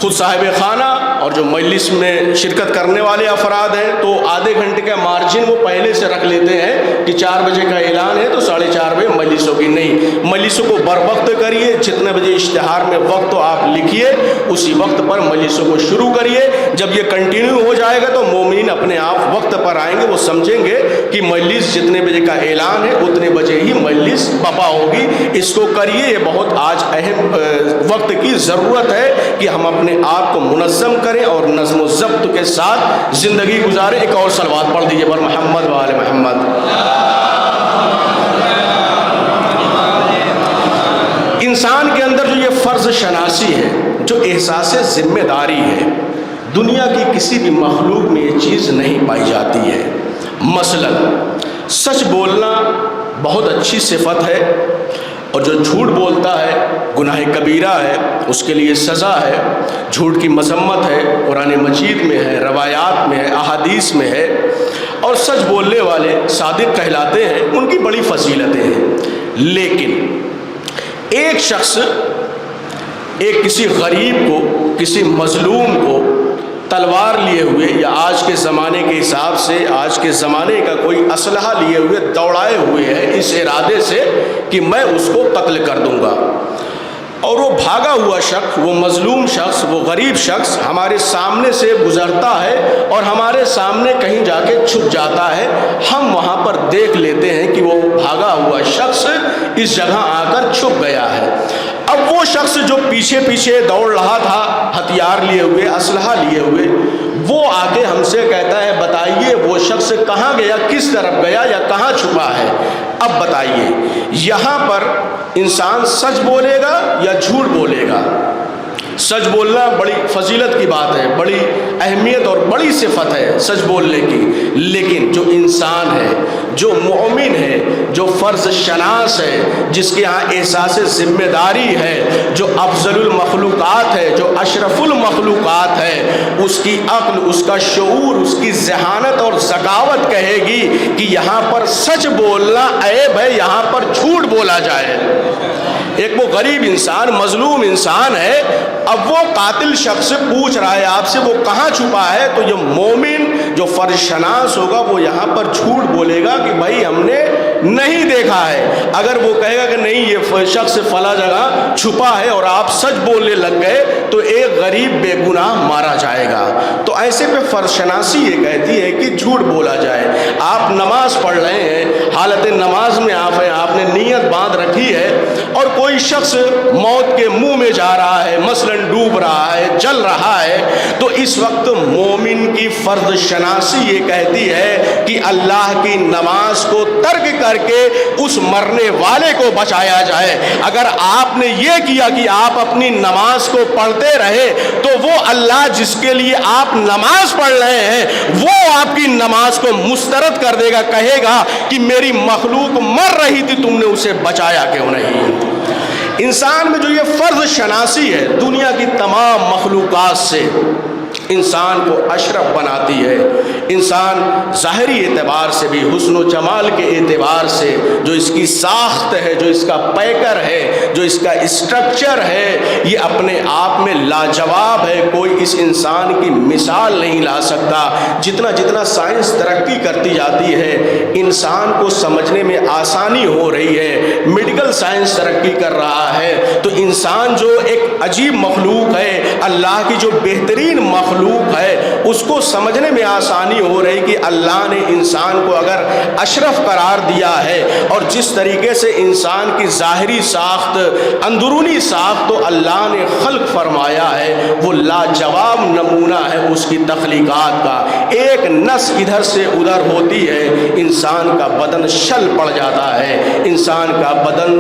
Speaker 1: خود صاحب خانہ اور جو مجلس میں شرکت کرنے والے افراد ہیں تو آدھے گھنٹے کا مارجن وہ پہلے سے رکھ لیتے ہیں کہ 4 بجے کا اعلان ہے تو 4:30 بجے مجلسوں کی نہیں، مجلسوں کو بر وقت کریے، جتنے بجے اشتہار میں وقت تو آپ لکھیے اسی وقت پر مجلسوں کو شروع کریے۔ جب یہ کنٹینیو ہو جائے گا تو مومنین اپنے آپ وقت پر آئیں گے، وہ سمجھیں گے کہ مجلس جتنے بجے کا اعلان ہے اتنے بجے ہی مجلس بپا ہوگی۔ اس کو کریے، یہ بہت آج اہم وقت کی ضرورت ہے کہ ہم اپنے آپ کو منظم کریں اور نظم و ضبط کے ساتھ زندگی گزاریں۔ ایک اور صلوات پڑھ دیجیے پر محمد و آل محمد۔ انسان کے اندر جو یہ فرض شناسی ہے، جو احساس ذمہ داری ہے، دنیا کی کسی بھی مخلوق میں یہ چیز نہیں پائی جاتی ہے۔ مثلا سچ بولنا بہت اچھی صفت ہے، اور جو جھوٹ بولتا ہے گناہ کبیرہ ہے، اس کے لیے سزا ہے۔ جھوٹ کی مذمت ہے، قرآن مجید میں ہے، روایات میں ہے، احادیث میں ہے، اور سچ بولنے والے صادق کہلاتے ہیں، ان کی بڑی فضیلتیں ہیں۔ لیکن ایک شخص کسی غریب کو، کسی مظلوم کو تلوار لیے ہوئے یا آج کے زمانے کے حساب سے آج کے زمانے کا کوئی اسلحہ لیے ہوئے دوڑائے ہوئے ہے اس ارادے سے کہ میں اس کو قتل کر دوں گا، اور وہ بھاگا ہوا شخص، وہ مظلوم شخص، وہ غریب شخص ہمارے سامنے سے گزرتا ہے اور ہمارے سامنے کہیں جا کے چھپ جاتا ہے، ہم وہاں پر دیکھ لیتے ہیں کہ وہ بھاگا ہوا شخص اس جگہ آ کر چھپ گیا ہے۔ اب وہ شخص جو پیچھے پیچھے دوڑ رہا تھا ہتھیار لیے ہوئے، اسلحہ لیے ہوئے، وہ آ کے ہم سے کہتا ہے بتائیے وہ شخص کہاں گیا، کس طرف گیا یا کہاں چھپا ہے؟ اب بتائیے یہاں پر انسان سچ بولے گا یا جھوٹ بولے گا؟ سچ بولنا بڑی فضیلت کی بات ہے، بڑی اہمیت اور بڑی صفت ہے سچ بولنے کی، لیکن جو انسان ہے، جو مومن ہے، جو فرض شناس ہے، جس کے ہاں احساس ذمہ داری ہے، جو افضل المخلوقات ہے، جو اشرف المخلوقات ہے، اس کی عقل، اس کا شعور، اس کی ذہانت اور ذکاوت کہے گی کہ یہاں پر سچ بولنا عیب ہے، یہاں پر جھوٹ بولا جائے۔ ایک وہ غریب انسان، مظلوم انسان ہے، اب وہ قاتل شخص سے پوچھ رہا ہے آپ سے وہ کہاں چھپا ہے، تو جو مومن جو فرض شناس ہوگا وہ یہاں پر جھوٹ بولے گا کہ بھائی ہم نے نہیں دیکھا ہے۔ اگر وہ کہے گا کہ نہیں یہ شخص فلاں جگہ چھپا ہے اور آپ سچ بولنے لگ گئے تو ایک غریب بے گناہ مارا جائے گا۔ تو ایسے پہ فرض شناسی یہ کہتی ہے کہ جھوٹ بولا جائے۔ آپ نماز پڑھ رہے ہیں، حالت نماز میں آپ ہیں، آپ نے نیت باندھ رکھی ہے، اور کوئی شخص موت کے منہ میں جا رہا ہے، مثلا ڈوب رہا ہے، جل رہا ہے، تو اس وقت مومن کی فرض شناسی یہ کہتی ہے کہ اللہ کی نماز کو ترک کر کے اس مرنے والے کو بچایا جائے۔ اگر آپ نے یہ کیا کہ آپ اپنی نماز کو پڑھتے رہے تو وہ اللہ جس کے لیے آپ نماز پڑھ رہے ہیں وہ آپ کی نماز کو مسترد کر دے گا، کہے گا کہ میری مخلوق مر رہی تھی تم نے اسے بچایا کیوں نہیں؟ انسان میں جو یہ فرض شناسی ہے دنیا کی تمام مخلوقات سے انسان کو اشرف بناتی ہے۔ انسان ظاہری اعتبار سے بھی، حسن و جمال کے اعتبار سے، جو اس کی ساخت ہے، جو اس کا پیکر ہے، جو اس کا اسٹرکچر ہے، یہ اپنے آپ میں لاجواب ہے۔ کوئی اس انسان کی مثال نہیں لا سکتا۔ جتنا جتنا سائنس ترقی کرتی جاتی ہے انسان کو سمجھنے میں آسانی ہو رہی ہے، میڈیکل سائنس ترقی کر رہا ہے، تو انسان جو ایک عجیب مخلوق ہے، اللہ کی جو بہترین مخلوق ہے، اس کو سمجھنے میں آسانی ہو رہی کہ اللہ نے انسان کو اگر اشرف قرار دیا ہے، اور جس طریقے سے انسان کی ظاہری ساخت، اندرونی ساخت تو اللہ نے خلق فرمایا ہے، وہ لاجواب نمونہ ہے اس کی تخلیقات کا۔ ایک نس ادھر سے ادھر ہوتی ہے، انسان کا بدن شل پڑ جاتا ہے، انسان کا بدن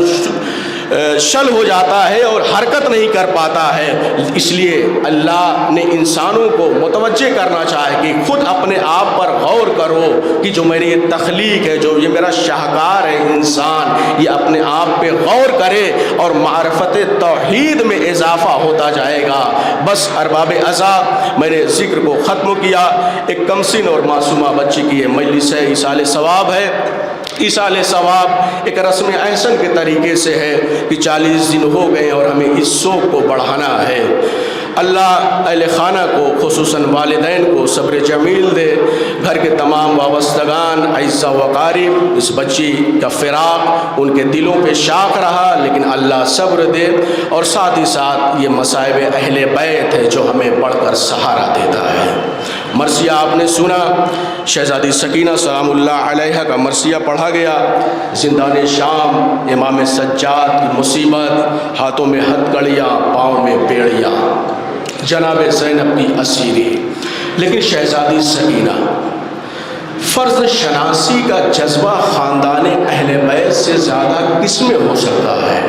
Speaker 1: شل ہو جاتا ہے اور حرکت نہیں کر پاتا ہے۔ اس لیے اللہ نے انسانوں کو متوجہ کرنا چاہے کہ خود اپنے آپ پر غور کرو کہ جو میری یہ تخلیق ہے، جو یہ میرا شاہکار ہے انسان، یہ اپنے آپ پہ غور کرے اور معرفت توحید میں اضافہ ہوتا جائے گا۔ بس ارباب عزا، میں نے ذکر کو ختم کیا۔ ایک کمسن اور معصومہ بچی کی یہ مجلس ہے، ایصال ثواب ہے۔ ایصال ثواب ایک رسم احسن کے طریقے سے ہے کہ 40 دن ہو گئے اور ہمیں اس شوق کو بڑھانا ہے۔ اللہ اہل خانہ کو خصوصاً والدین کو صبر جمیل دے، گھر کے تمام وابستگان اعزا و اقارب، اس بچی کا فراق ان کے دلوں پہ شاق رہا، لیکن اللہ صبر دے، اور ساتھ ہی ساتھ یہ مصائب اہل بیت ہے جو ہمیں بڑھ کر سہارا دیتا ہے۔ مرثیہ آپ نے سنا، شہزادی سکینہ سلام اللہ علیہ کا مرثیہ پڑھا گیا۔ زندان شام امام سجاد کی مصیبت، ہاتھوں میں ہتھکڑیاں، پاؤں میں بیڑیاں، جناب زینب کی اسیری، لیکن شہزادی سکینہ، فرض شناسی کا جذبہ خاندان اہل بیت سے زیادہ کس میں ہو سکتا ہے؟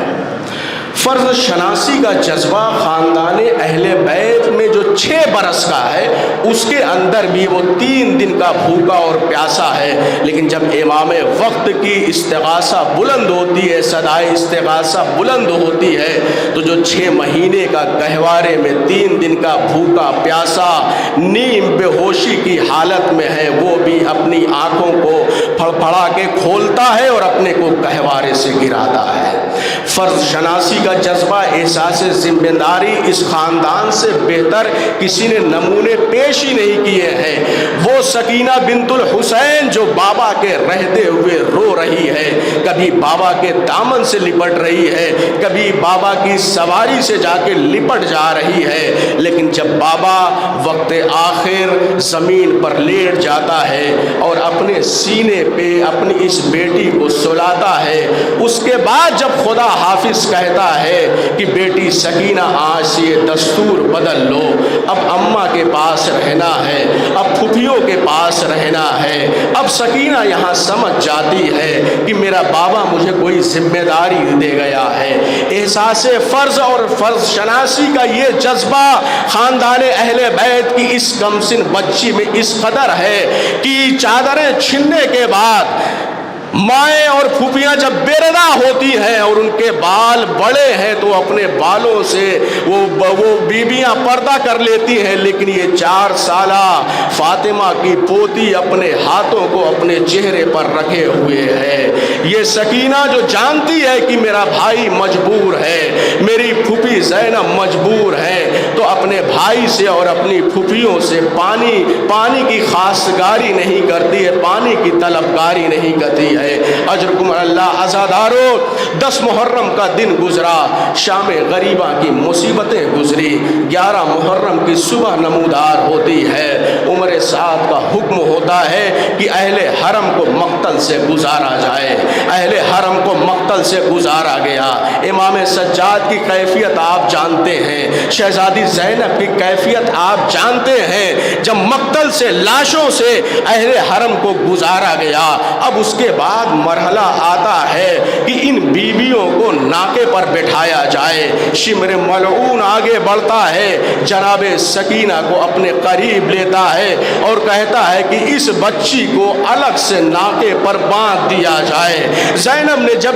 Speaker 1: فرض شناسی کا جذبہ خاندان اہل بیت میں جو 6 برس کا ہے، اس کے اندر بھی وہ 3 دن کا بھوکا اور پیاسا ہے، لیکن جب امام وقت کی استغاثہ بلند ہوتی ہے، صدائے استغاثہ بلند ہوتی ہے، تو جو 6 مہینے کا گہوارے میں 3 دن کا بھوکا پیاسا نیم بے ہوشی کی حالت میں ہے، وہ بھی اپنی آنکھوں کو پھڑپھڑا کے کھولتا ہے اور اپنے کو گہوارے سے گراتا ہے۔ فرض شناسی کا جذبہ، احساس ذمہ داری اس خاندان سے بہتر کسی نے نمونے پیش ہی نہیں کیے ہیں۔ وہ سکینہ بنت الحسین جو بابا کے رہتے ہوئے رو رہی ہے، کبھی بابا کے دامن سے لپٹ رہی ہے، کبھی بابا کی سواری سے جا کے لپٹ جا رہی ہے، لیکن جب بابا وقت آخر زمین پر لیٹ جاتا ہے اور اپنے سینے پہ اپنی اس بیٹی کو سلاتا ہے، اس کے بعد جب خدا حافظ کہتا ہے کہ بیٹی سکینہ آج سے یہ دستور بدل لو، اب اماں کے پاس رہنا ہے، اب پھوپھیوں کے پاس رہنا ہے، اب سکینہ یہاں سمجھ جاتی ہے کہ میرا بابا مجھے کوئی ذمہ داری دے گیا ہے۔ احساس فرض اور فرض شناسی کا یہ جذبہ خاندان اہل بیت کی اس کم سن بچی میں اس قدر ہے کہ چادریں چھننے کے بعد مائیں اور پھوپھیاں جب بےردا ہوتی ہیں اور ان کے بال بڑے ہیں تو اپنے بالوں سے وہ بیویاں پردہ کر لیتی ہیں، لیکن یہ 4 سالہ فاطمہ کی پوتی اپنے ہاتھوں کو اپنے چہرے پر رکھے ہوئے ہے۔ یہ سکینہ جو جانتی ہے کہ میرا بھائی مجبور ہے، میری پھوپھی زینب مجبور ہے، تو اپنے بھائی سے اور اپنی پھوپھیوں سے پانی کی خواستگاری نہیں کرتی ہے، پانی کی طلبگاری نہیں کرتی ہے۔ اجرکم اللہ عزادارو، 10 محرم کا دن گزرا، شام غریبہ کی مصیبتیں گزری، 11 محرم کی صبح نمودار ہوتی ہے، عمر سعد کا حکم ہوتا ہے کہ اہل حرم کو مقتل سے گزارا جائے، اہل حرم کو مقتل سے گزارا گیا۔ امام سجاد کی کیفیت آپ جانتے ہیں، شہزادی زینب کی کیفیت آپ جانتے ہیں، جب مقتل سے لاشوں سے اہل حرم کو گزارا گیا، اب اس کے بعد مرحلہ آتا ہے کہ ان بیویوں کو ناکے پر بٹھایا جائے۔ شمر ملعون آگے بڑھتا ہے، جناب سکینہ کو اپنے قریب لیتا ہے اور کہتا ہے کہ اس بچی کو الگ سے ناکے پر باندھ دیا جائے۔ زینب نے جب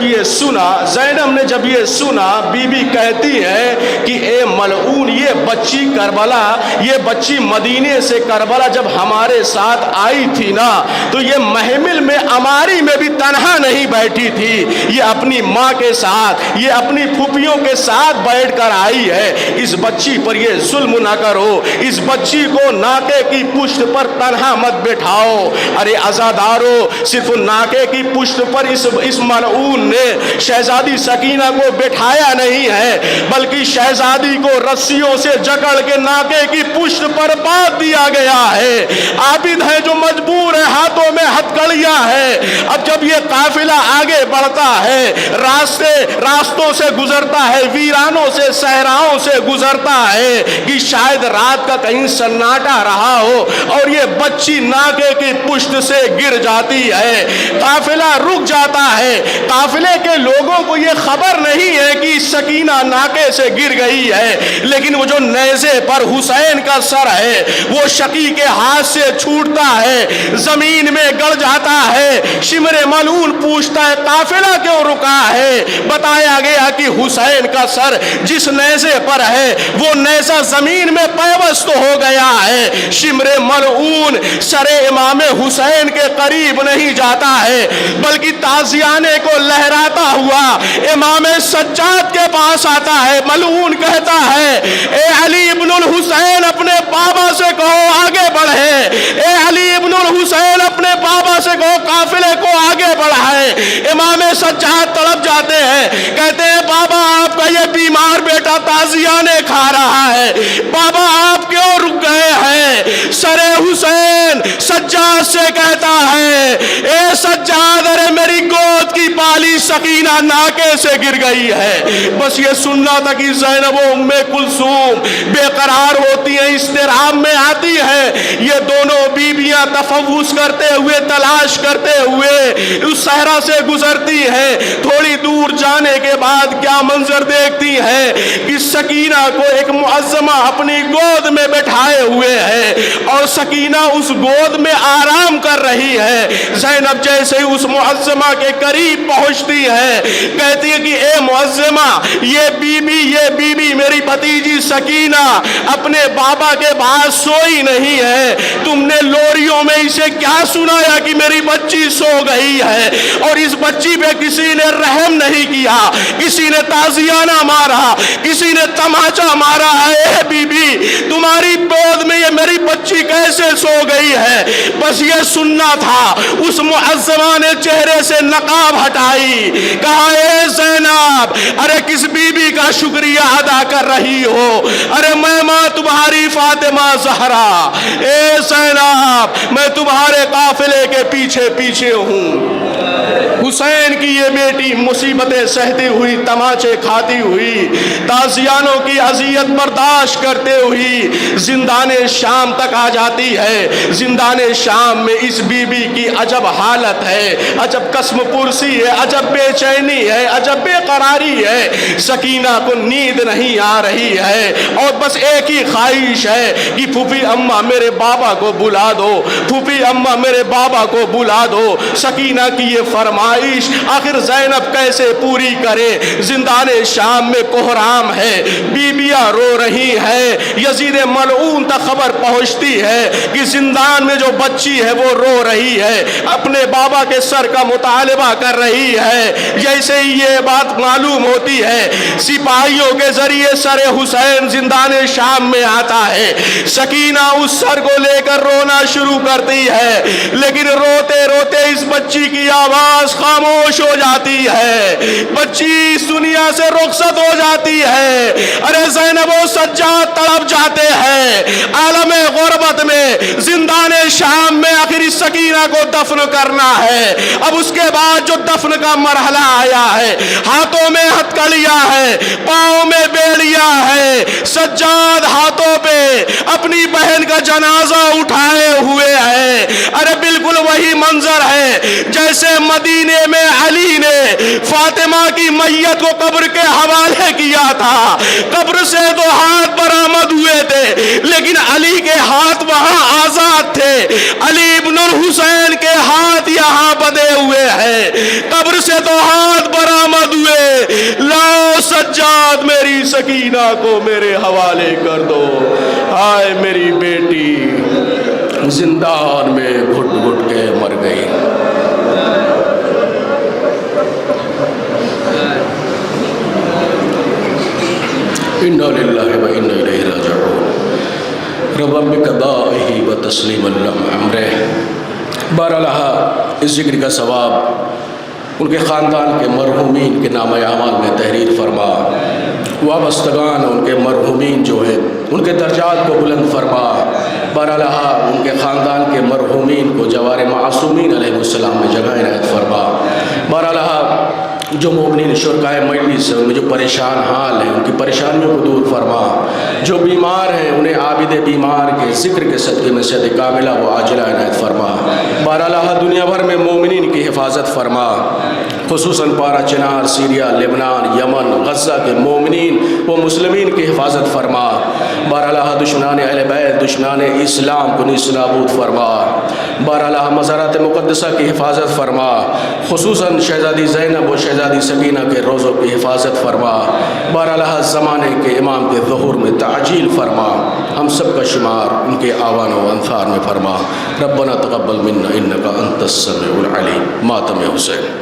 Speaker 1: یہ سنا، بی بی کہتی ہے کہ اے ملعون، یہ بچی مدینے سے کربلا جب ہمارے ساتھ آئی تھی نا، تو یہ محمل میں اماری میں بھی تنہا نہیں بیٹھی تھی، یہ اپنی ماں کے ساتھ، یہ اپنی پھوپھیوں کے ساتھ بیٹھ کر آئی ہے۔ اس بچی پر یہ ظلم نہ کرو، اس بچی کو ناکے کی پشت پر تنہا مت بٹھاؤ۔ ارے عزادارو، صرف ناکے کی پشت پر اس ملعون نے شہزادی سکینہ کو بٹھایا نہیں ہے، بلکہ شہزادی کو رسیوں سے جکڑ کے ناکے کی پشت پر باندھ دیا گیا ہے۔ عابد ہے جو مجبور ہے، ہاتھوں میں ہتھکڑیاں ہے۔ اب جب یہ قافلہ آگے بڑھتا ہے، راستوں سے گزرتا ہے، ویرانوں سے، صحراؤں سے گزرتا ہے کہ شاید رات کا کہیں سناٹا رہا ہو اور یہ بچی ناکے کی پشت سے گر جاتی ہے، قافلہ رک جاتا ہے۔ قافلے کے لوگوں کو یہ خبر نہیں ہے کہ سکینہ ناکے سے گر گئی ہے، لیکن وہ جو نیزے پر حسین کا سر ہے وہ شقی کے ہاتھ سے چھوٹتا ہے، زمین میں گڑ جاتا ہے۔ شمر ملعون پوچھتا ہے قافلہ کیوں رکا ہے؟ بتایا گیا کہ حسین کا سر جس نیزے پر ہے وہ نیزہ زمین میں پیوست ہو گیا ہے۔ شمر ملعون ملعون سر امام حسین کے قریب نہیں جاتا ہے بلکہ تازیانے کو لہراتا ہوا امام سجاد کے پاس آتا ہے۔ ملعون کہتا ہے اے علی ابن الحسین اپنے بابا سے کہو آگے بڑھے، اے علی ابن الحسین اپنے بابا سے کہو قافلے کو آگے بڑھائے۔ امام سجاد تڑپ جاتے ہیں، کہتے ہیں بابا آپ کا یہ بیمار بیٹا تازیانے کھا رہا ہے، بابا آپ کیوں رک گئے ہیں؟ سر حسین سجاد سے کہتا ہے اے سجاد ارے میری گود کی بالی سکینہ ناکے سے گر گئی ہے۔ بس یہ سننا تھا کہ زینب و ام کلثوم بے قرار ہوتی ہیں، اضطراب میں آتی ہے۔ یہ دونوں بیویاں تفوس کرتے ہوئے تلاش کرتے ہوئے اس صحرا سے گزرتی ہیں۔ تھوڑی دور جانے کے بعد کیا منظر دیکھتی ہیں کہ سکینہ کو ایک معظمہ اپنی گود میں بٹھائے ہوئے ہے اور سکینہ اس گود میں آرام کر رہی ہے۔ زینب جیسے ہی اس معظمہ کے قریب پہنچتی ہے کہتی ہے کہ اے معظمہ یہ بی بی میری بھتیجی سکینہ اپنے بابا کے بعد سوئی نہیں ہے، تم نے لوریوں میں اسے کیا سنایا کہ میری بچی سو گئی ہے اور اس بچی پہ کسی نے رحم نہیں کیا، کسی نے تازیانہ مارا، کسی نے تماچا مارا ہے۔ اے بی بی تمہاری گود میں یہ میری بچی کیسے سو گئی ہے؟ بس یہ سننا تھا۔ اس معظمہ نے چہرے سے نقاب ہٹائی، کہا اے زینب ارے کس بی بی کا شکریہ ادا کر رہی ہو؟ ارے میں ماں تمہاری فاطمہ زہرا، اے زینب میں تمہارے قافلے کے پیچھے پیچھے ہوں۔ حسین کی یہ بیٹی مصیبتیں سہتی ہوئی، تماچے کھاتی ہوئی، تازیانوں کی اذیت برداشت کرتے ہوئی زندان شام تک آ جاتی ہے۔ زندان شام میں اس بی بی کی عجب حالت ہے، عجب قسم پرسی ہے، عجب بے چینی ہے، عجب بے قراری ہے۔ سکینہ کو نیند نہیں آ رہی ہے اور بس ایک ہی خواہش ہے کہ پھوپھی اماں میرے بابا کو بلا دو، پھوپھی اماں میرے بابا کو بلا دو۔ سکینہ کی یہ فرمائش آخر زینب کیسے پوری کرے؟ زندان شام میں کوہرام ہے، بیویاں رو رہی ہیں، یزید ملعون تک خبر پہنچتی ہے کہ زندان میں جو بچی ہے وہ رو رہی ہے، اپنے بابا کے سر کا مطالبہ کر رہی ہے۔ جیسے ہی یہ بات معلوم ہوتی ہے سپاہیوں کے ذریعے سر حسین زندان شام میں آتا ہے۔ سکینہ اس سر کو لے کر رونا شروع کرتی ہے لیکن روتے روتے اس بچی کی آواز خاموش ہو جاتی ہے، بچی اس دنیا سے رخصت ہو جاتی ہے۔ ارے زینب و سجاد تڑپ جاتے ہیں عالم غربت میں۔ زندان شام میں آخر اس سکینہ کو دفن کرنا ہے۔ اب اس کے بعد جو دفن کا مرحلہ آیا ہے، ہاتھوں میں ہتکڑیاں ہے، پاؤں میں بیڑیاں ہے، سجاد ہاتھوں پہ اپنی بہن کا جنازہ اٹھائے ہوئے ہے۔ ارے بالکل وہی منظر ہے جیسے مدینے میں علی نے فاطمہ کی میت کو قبر کے حوالے کیا تھا۔ قبر سے تو ہاتھ برآمد ہوئے تھے لیکن علی کے ہاتھ وہاں آزاد تھے، علی ابن الحسین کے ہاتھ یہاں بدے ہوئے ہیں۔ قبر سے تو ہاتھ برآمد ہوئے، لاؤ سجاد میری سکینہ کو میرے حوالے کر دو۔ ہائے میری بیٹی زندان میں گھٹ گھٹ کے مر گئی۔ انا للہ و انا الیہ راجعون۔ رب بقضائہ و تسلیم امرہ۔ بہرحال اس ذکر کا ثواب ان کے خاندان کے مرحومین کے نامہ اعمال میں تحریر فرما، وابستگان ان کے مرحومین جو ہیں ان کے درجات کو بلند فرما۔ بہرحال ان کے خاندان کے مرحومین کو جوار معصومین علیہ السلام میں جگہ عنایت فرما۔ بہرحال جو مومنین شرکائے مجلس ہیں ان میں جو پریشان حال ہیں ان کی پریشانیوں کو دور فرما، جو بیمار ہیں انہیں عابد بیمار کے ذکر کے صدقے میں صحت کاملہ و عاجلہ عنایت فرما۔ بہرحال دنیا بھر میں مومنین کی حفاظت فرما۔ خصوصاً پارا چنار، سیریا، لبنان، یمن، غزہ کے مومنین و مسلمین کی حفاظت فرما۔ بہرحال دشمنان اہل بیت، دشمنان اسلام کو نیست نابود فرما۔ بہرحال مزارات مقدسہ کی حفاظت فرما، خصوصاً شہزادی زینب و شہزادی سکینہ کے روزوں کی حفاظت فرما۔ بہرحال زمانے کے امام کے ظہور میں تعجیل فرما، ہم سب کا شمار ان کے آوان و انثار میں فرما۔ ربنا تقبل منا انک انت السمیع العلیم۔ ماتم حسین۔